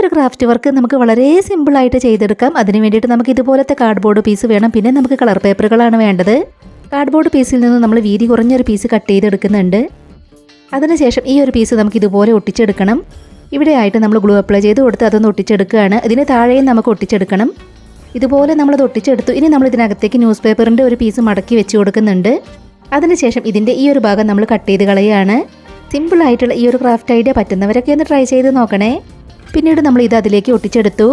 ഒരു craft work നമുക്ക് വളരെ സിമ്പിളായിട്ട് ചെയ്തെടുക്കാം. അതിന് വേണ്ടിയിട്ട് നമുക്ക് ഇതുപോലത്തെ കാർഡ്ബോർഡ് പീസ് വേണം. പിന്നെ നമുക്ക് കളർ പേപ്പറുകളാണ് വേണ്ടത്. കാർഡ്ബോർഡ് പീസിൽ നിന്ന് നമ്മൾ വീതി കുറഞ്ഞൊരു പീസ് കട്ട് ചെയ്തെടുക്കുന്നുണ്ട്. അതിനുശേഷം ഈ ഒരു പീസ് നമുക്ക് ഇതുപോലെ ഒട്ടിച്ചെടുക്കണം. ഇവിടെ ആയിട്ട് നമ്മൾ ഗ്ലൂ അപ്ലൈ ചെയ്ത് കൊടുത്ത് അതൊന്ന് ഒട്ടിച്ചെടുക്കുകയാണ്. ഇതിന് താഴെയും നമുക്ക് ഒട്ടിച്ചെടുക്കണം. ഇതുപോലെ നമ്മളത് ഒട്ടിച്ചെടുത്തു. ഇനി നമ്മൾ ഇതിനകത്തേക്ക് ന്യൂസ് പേപ്പറിൻ്റെ ഒരു പീസ് മടക്കി വെച്ച് കൊടുക്കുന്നുണ്ട്. അതിനുശേഷം ഇതിൻ്റെ ഈ ഒരു ഭാഗം നമ്മൾ കട്ട് ചെയ്ത് കളയുകയാണ്. സിമ്പിളായിട്ടുള്ള ഈ ഒരു ക്രാഫ്റ്റ് ഐഡിയ പറ്റുന്നവരൊക്കെ ഒന്ന് ട്രൈ ചെയ്ത് നോക്കണേ. പിന്നീട് നമ്മൾ ഇത് അതിലേക്ക് ഒട്ടിച്ചെടുത്തു.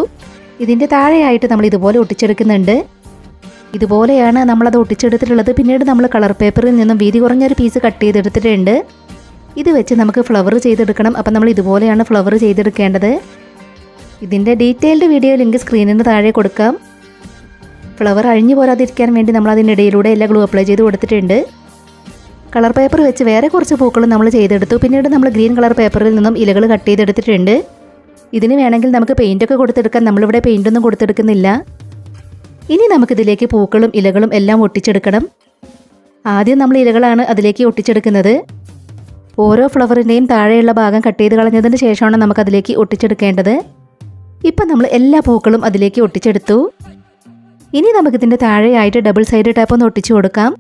ഇതിൻ്റെ താഴെയായിട്ട് നമ്മൾ ഇതുപോലെ ഒട്ടിച്ചെടുക്കുന്നുണ്ട്. ഇതുപോലെയാണ് നമ്മളത് ഒട്ടിച്ചെടുത്തിട്ടുള്ളത്. പിന്നീട് നമ്മൾ കളർ പേപ്പറിൽ നിന്നും വീതി കുറഞ്ഞൊരു പീസ് കട്ട് ചെയ്തെടുത്തിട്ടുണ്ട്. ഇത് വെച്ച് നമുക്ക് ഫ്ലവർ ചെയ്തെടുക്കണം. അപ്പം നമ്മൾ ഇതുപോലെയാണ് ഫ്ലവർ ചെയ്തെടുക്കേണ്ടത്. ഇതിൻ്റെ ഡീറ്റെയിൽഡ് വീഡിയോ ലിങ്ക് സ്ക്രീനിന് താഴെ കൊടുക്കാം. ഫ്ലവർ അഴിഞ്ഞു പോരാതിരിക്കാൻ വേണ്ടി നമ്മൾ അതിനിടയിലൂടെ എല്ലാം ഗ്ലൂ അപ്ലൈ ചെയ്ത് കൊടുത്തിട്ടുണ്ട്. കളർ പേപ്പർ വെച്ച് വേറെ കുറച്ച് പൂക്കളും നമ്മൾ ചെയ്തെടുത്തു. പിന്നീട് നമ്മൾ ഗ്രീൻ കളർ പേപ്പറിൽ നിന്നും ഇലകൾ കട്ട് ചെയ്തെടുത്തിട്ടുണ്ട്. ഇതിന് വേണമെങ്കിൽ നമുക്ക് പെയിൻറ്റൊക്കെ കൊടുത്തെടുക്കാം. നമ്മളിവിടെ പെയിൻറ്റൊന്നും കൊടുത്തെടുക്കുന്നില്ല. ഇനി നമുക്കിതിലേക്ക് പൂക്കളും ഇലകളും എല്ലാം ഒട്ടിച്ചെടുക്കണം. ആദ്യം നമ്മൾ ഇലകളാണ് അതിലേക്ക് ഒട്ടിച്ചെടുക്കുന്നത്. ഓരോ ഫ്ലവറിൻ്റെയും താഴെയുള്ള ഭാഗം കട്ട് ചെയ്ത് കളഞ്ഞതിന് ശേഷമാണ് നമുക്കതിലേക്ക് ഒട്ടിച്ചെടുക്കേണ്ടത്. ഇപ്പം നമ്മൾ എല്ലാ പൂക്കളും അതിലേക്ക് ഒട്ടിച്ചെടുത്തു. ഇനി നമുക്കിതിൻ്റെ താഴെയായിട്ട് ഡബിൾ സൈഡ് ടാപ്പ് ഒന്ന് ഒട്ടിച്ചു കൊടുക്കാം.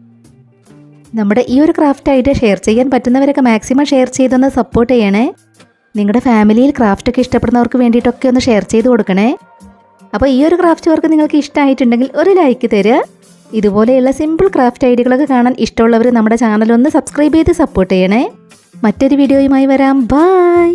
നമ്മുടെ ഈ ഒരു ക്രാഫ്റ്റ് ആയിട്ട് ഷെയർ ചെയ്യാൻ പറ്റുന്നവരൊക്കെ മാക്സിമം ഷെയർ ചെയ്തൊന്ന് സപ്പോർട്ട് ചെയ്യണേ. നിങ്ങളുടെ ഫാമിലിയിൽ ക്രാഫ്റ്റൊക്കെ ഇഷ്ടപ്പെടുന്നവർക്ക് വേണ്ടിയിട്ടൊക്കെ ഒന്ന് ഷെയർ ചെയ്ത് കൊടുക്കണേ. അപ്പോൾ ഈ ഒരു ക്രാഫ്റ്റ് വർക്ക് നിങ്ങൾക്ക് ഇഷ്ടമായിട്ടുണ്ടെങ്കിൽ ഒരു ലൈക്ക് തരിക. ഇതുപോലെയുള്ള സിമ്പിൾ ക്രാഫ്റ്റ് ഐഡിയകളൊക്കെ കാണാൻ ഇഷ്ടമുള്ളവർ നമ്മുടെ ചാനൽ ഒന്ന് സബ്സ്ക്രൈബ് ചെയ്ത് സപ്പോർട്ട് ചെയ്യണേ. മറ്റൊരു വീഡിയോയുമായി വരാം. ബൈ.